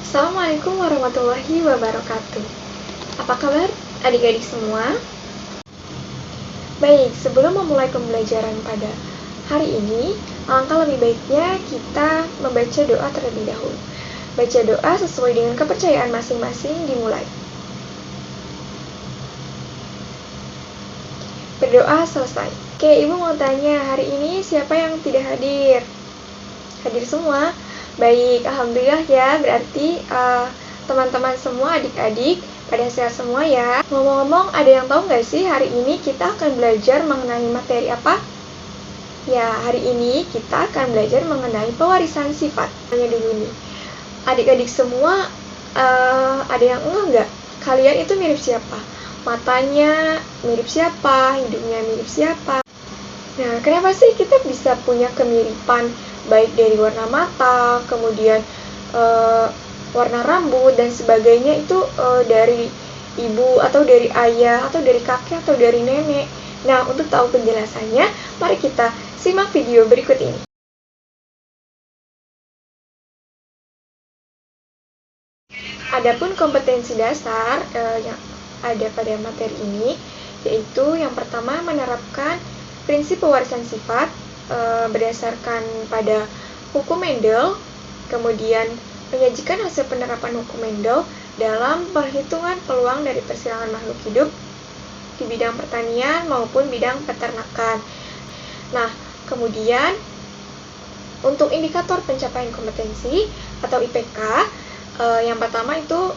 Assalamualaikum warahmatullahi wabarakatuh. Apa kabar adik-adik semua? Baik, sebelum memulai pembelajaran pada hari ini, alangkah lebih baiknya kita membaca doa terlebih dahulu. Baca doa sesuai dengan kepercayaan masing-masing dimulai. Berdoa selesai. Oke, Ibu mau tanya, hari ini siapa yang tidak hadir? Hadir semua? Baik, alhamdulillah ya, berarti teman-teman semua, adik-adik, pada sehat semua ya. Ngomong-ngomong, ada yang tahu nggak sih hari ini kita akan belajar mengenai materi apa? Ya, hari ini kita akan belajar mengenai pewarisan sifat. Tanya dulu nih, adik-adik semua, ada yang nggak? Kalian itu mirip siapa? Matanya mirip siapa? Hidungnya mirip siapa? Nah, kenapa sih kita bisa punya kemiripan? Baik dari warna mata, kemudian warna rambut dan sebagainya itu dari ibu atau dari ayah atau dari kakek atau dari nenek. Nah, untuk tahu penjelasannya, mari kita simak video berikut ini. Adapun kompetensi dasar yang ada pada materi ini, yaitu yang pertama menerapkan prinsip pewarisan sifat berdasarkan pada hukum Mendel, kemudian menyajikan hasil penerapan hukum Mendel dalam perhitungan peluang dari persilangan makhluk hidup di bidang pertanian maupun bidang peternakan. Nah, kemudian untuk indikator pencapaian kompetensi atau IPK, yang pertama itu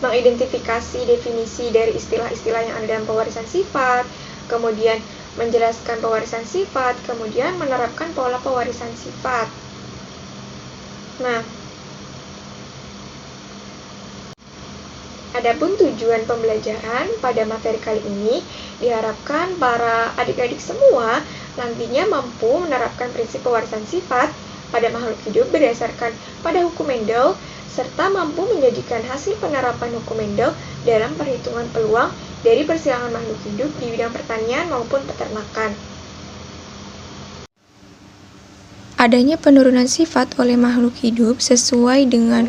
mengidentifikasi definisi dari istilah-istilah yang ada dalam pewarisan sifat, kemudian menjelaskan pewarisan sifat, kemudian menerapkan pola pewarisan sifat. Nah, adapun tujuan pembelajaran pada materi kali ini, diharapkan para adik-adik semua nantinya mampu menerapkan prinsip pewarisan sifat pada makhluk hidup berdasarkan pada hukum Mendel, serta mampu menjadikan hasil penerapan hukum Mendel dalam perhitungan peluang dari persilangan makhluk hidup di bidang pertanian maupun peternakan. Adanya penurunan sifat oleh makhluk hidup sesuai dengan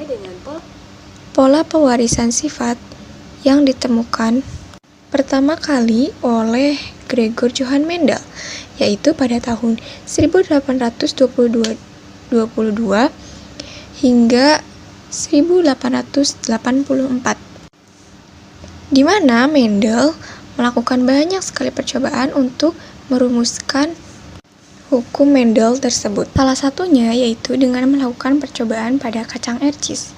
pola pewarisan sifat yang ditemukan pertama kali oleh Gregor Johann Mendel, yaitu pada tahun 1822 hingga 1884. Di mana Mendel melakukan banyak sekali percobaan untuk merumuskan hukum Mendel tersebut. Salah satunya yaitu dengan melakukan percobaan pada kacang ercis.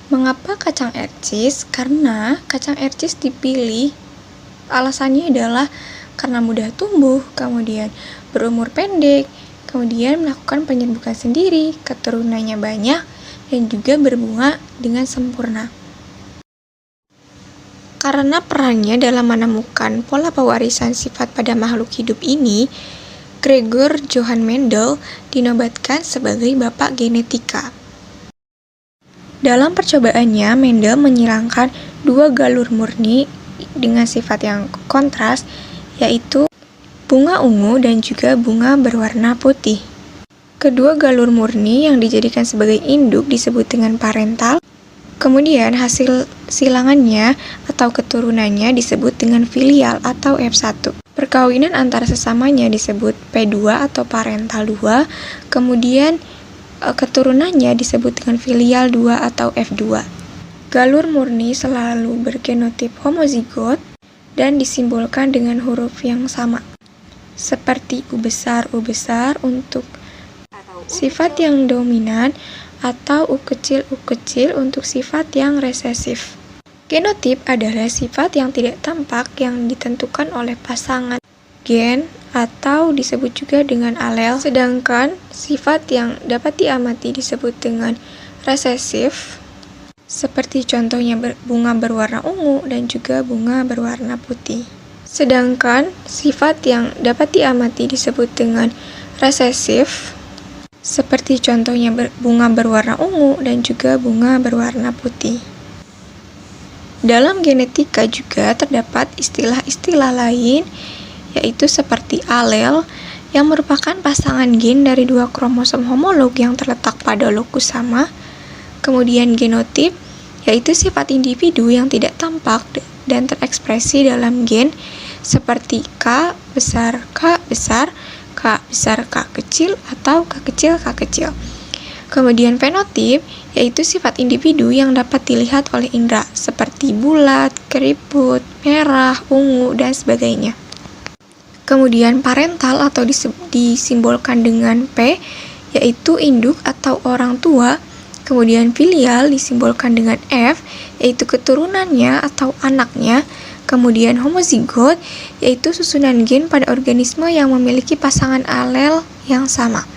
Mengapa kacang ercis? Karena kacang ercis dipilih, alasannya adalah karena mudah tumbuh, kemudian berumur pendek, kemudian melakukan penyerbukan sendiri, keturunannya banyak, dan juga berbunga dengan sempurna. Karena perannya dalam menemukan pola pewarisan sifat pada makhluk hidup ini, Gregor Johann Mendel dinobatkan sebagai bapak genetika. Dalam percobaannya, Mendel menyilangkan dua galur murni dengan sifat yang kontras, yaitu bunga ungu dan juga bunga berwarna putih. Kedua galur murni yang dijadikan sebagai induk disebut dengan parental. Kemudian hasil silangannya atau keturunannya disebut dengan filial atau F1. Perkawinan antara sesamanya disebut P2 atau parental 2. Kemudian keturunannya disebut dengan filial 2 atau F2. Galur murni selalu bergenotip homozigot dan disimbolkan dengan huruf yang sama. Seperti U besar untuk sifat yang dominan, atau U kecil untuk sifat yang resesif. Genotip adalah sifat yang tidak tampak yang ditentukan oleh pasangan gen atau disebut juga dengan alel, sedangkan sifat yang dapat diamati disebut dengan resesif, seperti contohnya bunga berwarna ungu dan juga bunga berwarna putih. Sedangkan sifat yang dapat diamati disebut dengan resesif, seperti contohnya bunga berwarna ungu dan juga bunga berwarna putih. Dalam genetika juga terdapat istilah-istilah lain, yaitu seperti alel yang merupakan pasangan gen dari dua kromosom homolog yang terletak pada lokus sama. Kemudian genotip, yaitu sifat individu yang tidak tampak dan terekspresi dalam gen seperti K besar K besar, K besar K kecil, atau K kecil K kecil. Kemudian fenotip, yaitu sifat individu yang dapat dilihat oleh indera, seperti bulat, keriput, merah, ungu, dan sebagainya. Kemudian parental atau disimbolkan dengan P, yaitu induk atau orang tua. Kemudian filial disimbolkan dengan F, yaitu keturunannya atau anaknya. Kemudian homozigot, yaitu susunan gen pada organisme yang memiliki pasangan alel yang sama.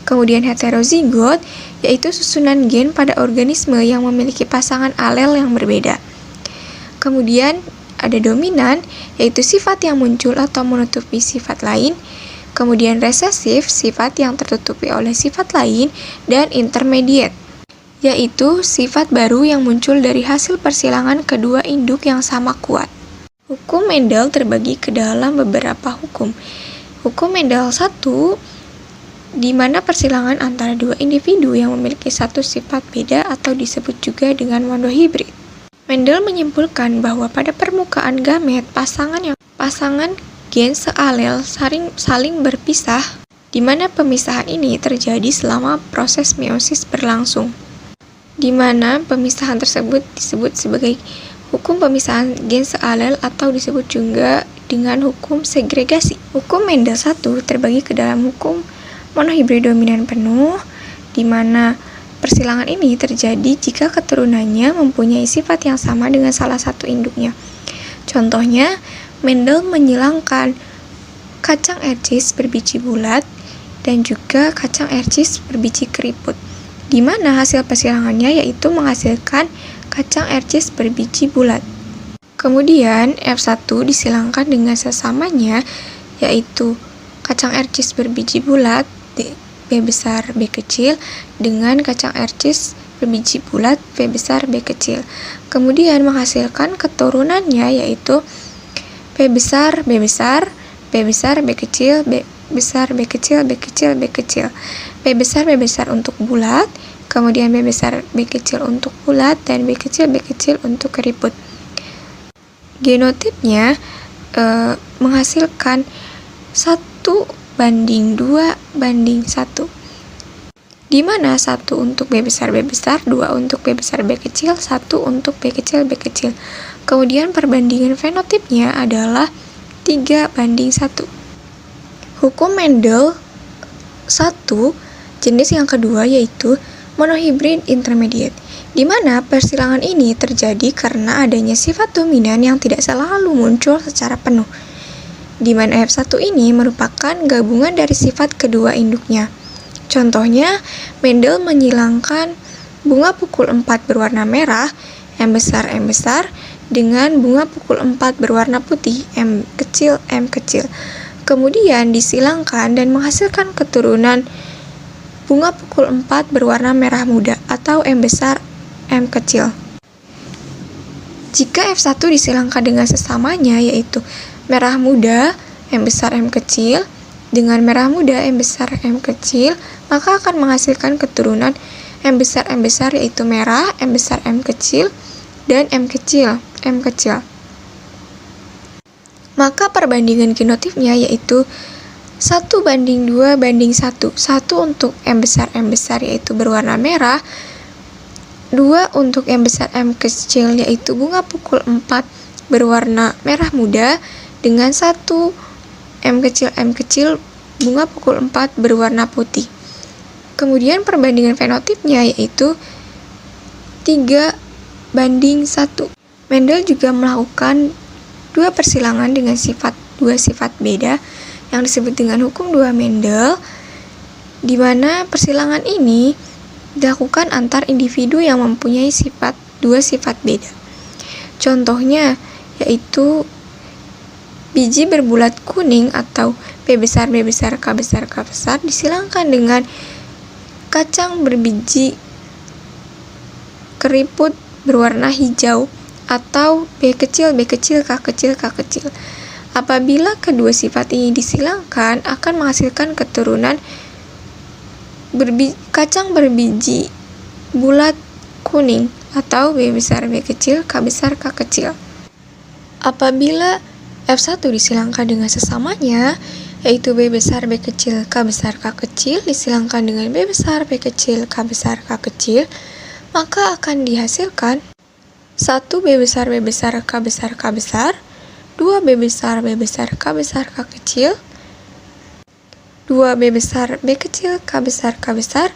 Kemudian heterozigot, yaitu susunan gen pada organisme yang memiliki pasangan alel yang berbeda. Kemudian ada dominan, yaitu sifat yang muncul atau menutupi sifat lain. Kemudian resesif, sifat yang tertutupi oleh sifat lain. Dan intermediate, yaitu sifat baru yang muncul dari hasil persilangan kedua induk yang sama kuat. Hukum Mendel terbagi ke dalam beberapa hukum. Hukum Mendel 1, di mana persilangan antara dua individu yang memiliki satu sifat beda atau disebut juga dengan monohibrid. Mendel menyimpulkan bahwa pada permukaan gamet pasangan gen sealel saling berpisah, di mana pemisahan ini terjadi selama proses meiosis berlangsung, di mana pemisahan tersebut disebut sebagai hukum pemisahan gen sealel atau disebut juga dengan hukum segregasi. Hukum Mendel 1 terbagi ke dalam hukum monohibrid dominan penuh, di mana persilangan ini terjadi jika keturunannya mempunyai sifat yang sama dengan salah satu induknya. Contohnya, Mendel menyilangkan kacang ercis berbiji bulat dan juga kacang ercis berbiji keriput, di mana hasil persilangannya yaitu menghasilkan kacang ercis berbiji bulat. Kemudian, F1 disilangkan dengan sesamanya, yaitu kacang ercis berbiji bulat B besar B kecil dengan kacang ercis berbiji bulat B besar B kecil. Kemudian menghasilkan keturunannya yaitu B besar B besar B besar B kecil B besar B kecil B kecil B kecil. B besar B besar untuk bulat, kemudian B besar B kecil untuk bulat, dan B kecil untuk keriput. Genotipnya menghasilkan 1:2:1, di mana 1 untuk B besar, 2 untuk B besar B kecil, 1 untuk B kecil. Kemudian perbandingan fenotipnya adalah 3:1. Hukum Mendel 1, jenis yang kedua yaitu monohibrid intermediate, di mana persilangan ini terjadi karena adanya sifat dominan yang tidak selalu muncul secara penuh, di mana F1 ini merupakan gabungan dari sifat kedua induknya. Contohnya, Mendel menyilangkan bunga pukul 4 berwarna merah, M besar, dengan bunga pukul 4 berwarna putih, M kecil. Kemudian disilangkan dan menghasilkan keturunan bunga pukul 4 berwarna merah muda, atau M besar, M kecil. Jika F1 disilangkan dengan sesamanya, yaitu merah muda, M besar, M kecil, dengan merah muda, M besar, M kecil, maka akan menghasilkan keturunan M besar, yaitu merah, M besar, M kecil, dan M kecil. Maka perbandingan genotipnya yaitu 1:2:1. 1 untuk M besar yaitu berwarna merah, 2 untuk M besar, M kecil yaitu bunga pukul 4 berwarna merah muda, dengan 1 M kecil bunga pukul 4 berwarna putih. Kemudian perbandingan fenotipnya yaitu 3:1. Mendel juga melakukan 2 persilangan dengan dua sifat beda yang disebut dengan hukum 2 Mendel, di mana persilangan ini dilakukan antar individu yang mempunyai dua sifat beda. Contohnya yaitu biji berbulat kuning atau B besar, K besar disilangkan dengan kacang berbiji keriput berwarna hijau atau B kecil, K kecil. Apabila kedua sifat ini disilangkan, akan menghasilkan keturunan kacang berbiji bulat kuning atau B besar B kecil, K besar K kecil. Apabila F1 disilangkan dengan sesamanya, yaitu B besar B kecil, K besar K kecil, disilangkan dengan B besar B kecil, K besar K kecil, maka akan dihasilkan 1 B besar B besar K besar K besar, 2 B besar B besar K besar K kecil, 2 B besar B kecil K besar K besar,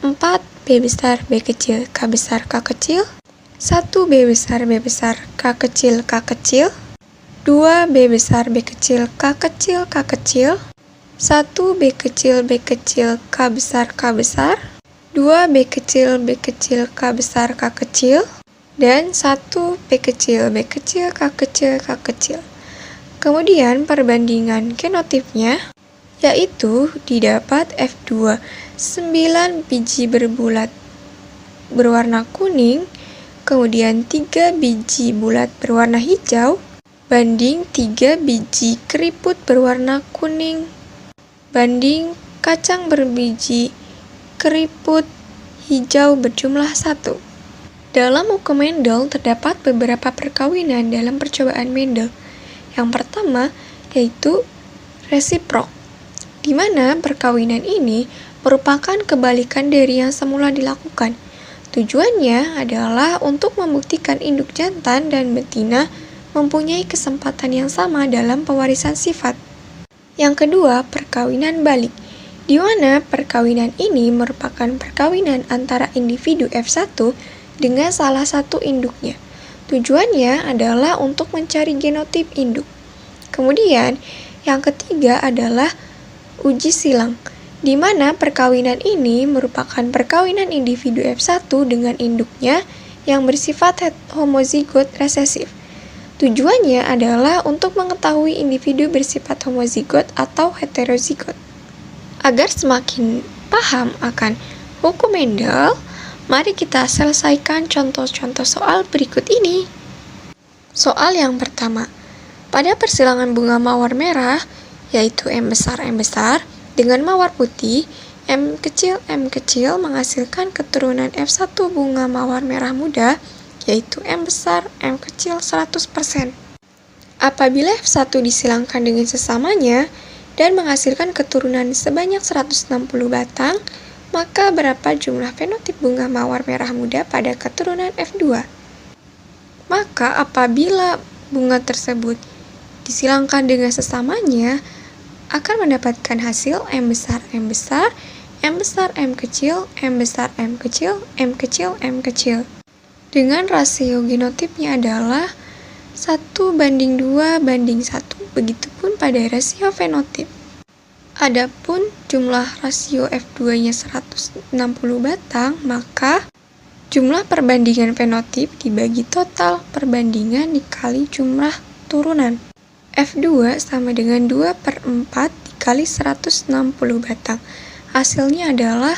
4 B besar B kecil K besar K kecil, 1 B besar B besar K kecil K kecil, 2 B besar B kecil K kecil K kecil, 1 B kecil B kecil K besar K besar, 2 B kecil B kecil K besar K kecil, dan 1 B kecil B kecil K kecil K kecil. Kemudian perbandingan genotipnya yaitu didapat F2 9 biji berbulat berwarna kuning, kemudian 3 biji bulat berwarna hijau, banding 3 biji keriput berwarna kuning, banding kacang berbiji keriput hijau berjumlah 1. Dalam hukum Mendel terdapat beberapa perkawinan dalam percobaan Mendel. Yang pertama yaitu resiprok, di mana perkawinan ini merupakan kebalikan dari yang semula dilakukan. Tujuannya adalah untuk membuktikan induk jantan dan betina mempunyai kesempatan yang sama dalam pewarisan sifat. Yang kedua, perkawinan balik, di mana perkawinan ini merupakan perkawinan antara individu F1 dengan salah satu induknya. Tujuannya adalah untuk mencari genotip induk. Kemudian, yang ketiga adalah uji silang, di mana perkawinan ini merupakan perkawinan individu F1 dengan induknya yang bersifat homozigot resesif. Tujuannya adalah untuk mengetahui individu bersifat homozigot atau heterozigot. Agar semakin paham akan hukum Mendel, mari kita selesaikan contoh-contoh soal berikut ini. Soal yang pertama, pada persilangan bunga mawar merah, yaitu M besar dengan mawar putih, M kecil menghasilkan keturunan F1 bunga mawar merah muda, yaitu M besar M kecil 100%. Apabila F1 disilangkan dengan sesamanya dan menghasilkan keturunan sebanyak 160 batang, maka berapa jumlah fenotip bunga mawar merah muda pada keturunan F2? Maka apabila bunga tersebut disilangkan dengan sesamanya, akan mendapatkan hasil M besar M besar, M besar M kecil, M besar M kecil, M kecil M kecil. Dengan rasio genotipnya adalah 1:2:1. Begitupun pada rasio fenotip. Adapun jumlah rasio F2-nya 160 batang, maka jumlah perbandingan fenotip dibagi total perbandingan dikali jumlah turunan. F2 sama dengan 2/4 dikali 160 batang. Hasilnya adalah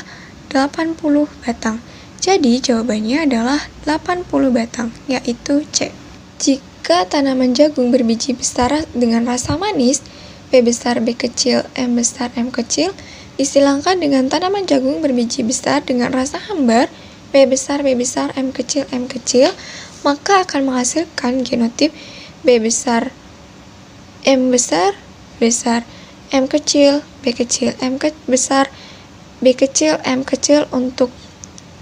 80 batang. Jadi jawabannya adalah 80 batang, yaitu C. Jika tanaman jagung berbiji besar dengan rasa manis, B besar B kecil, M besar M kecil, disilangkan dengan tanaman jagung berbiji besar dengan rasa hambar, B besar M kecil, maka akan menghasilkan genotip B besar M besar M kecil, B kecil, besar B kecil, M kecil untuk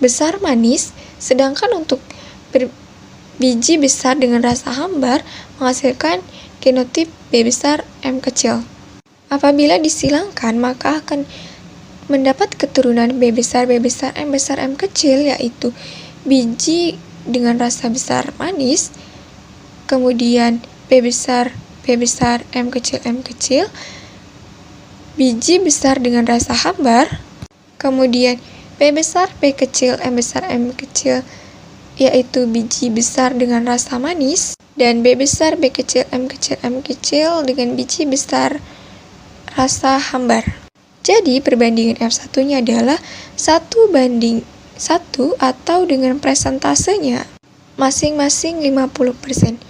besar manis, sedangkan untuk biji besar dengan rasa hambar menghasilkan genotip B besar M kecil. Apabila disilangkan, maka akan mendapat keturunan B besar M kecil, yaitu biji dengan rasa besar manis, kemudian B besar M kecil, biji besar dengan rasa hambar, kemudian B besar B kecil, M kecil, yaitu biji besar dengan rasa manis, dan B besar B kecil, M kecil dengan biji besar rasa hambar. Jadi perbandingan F1-nya adalah 1:1 atau dengan presentasenya masing-masing 50%.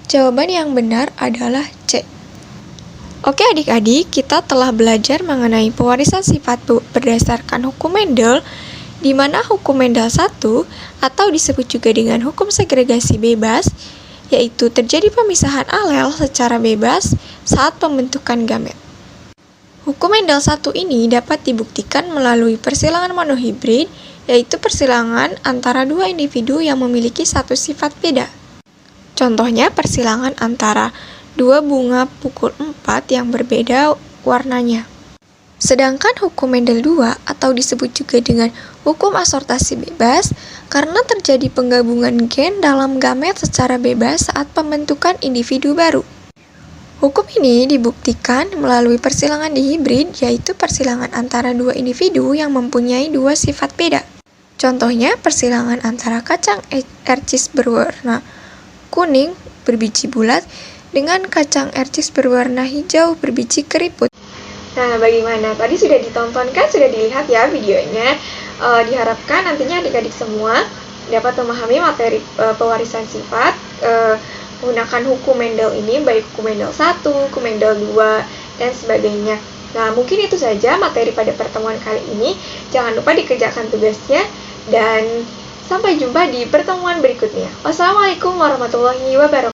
Jawaban yang benar adalah C. Oke adik-adik, kita telah belajar mengenai pewarisan sifat berdasarkan hukum Mendel, di mana hukum Mendel 1 atau disebut juga dengan hukum segregasi bebas, yaitu terjadi pemisahan alel secara bebas saat pembentukan gamet. Hukum Mendel 1 ini dapat dibuktikan melalui persilangan monohibrid, yaitu persilangan antara dua individu yang memiliki satu sifat beda. Contohnya persilangan antara dua bunga pukul 4 yang berbeda warnanya. Sedangkan hukum Mendel 2 atau disebut juga dengan hukum asortasi bebas karena terjadi penggabungan gen dalam gamet secara bebas saat pembentukan individu baru. Hukum ini dibuktikan melalui persilangan dihibrid, yaitu persilangan antara dua individu yang mempunyai dua sifat beda. Contohnya persilangan antara kacang ercis berwarna kuning berbiji bulat dengan kacang ercis berwarna hijau berbiji keriput. Nah, bagaimana? Tadi sudah ditonton kan? Sudah dilihat ya videonya. Diharapkan nantinya adik-adik semua dapat memahami materi pewarisan sifat menggunakan hukum Mendel ini, baik hukum Mendel 1, hukum Mendel 2, dan sebagainya. Nah, mungkin itu saja materi pada pertemuan kali ini. Jangan lupa dikerjakan tugasnya, dan sampai jumpa di pertemuan berikutnya. Wassalamualaikum warahmatullahi wabarakatuh.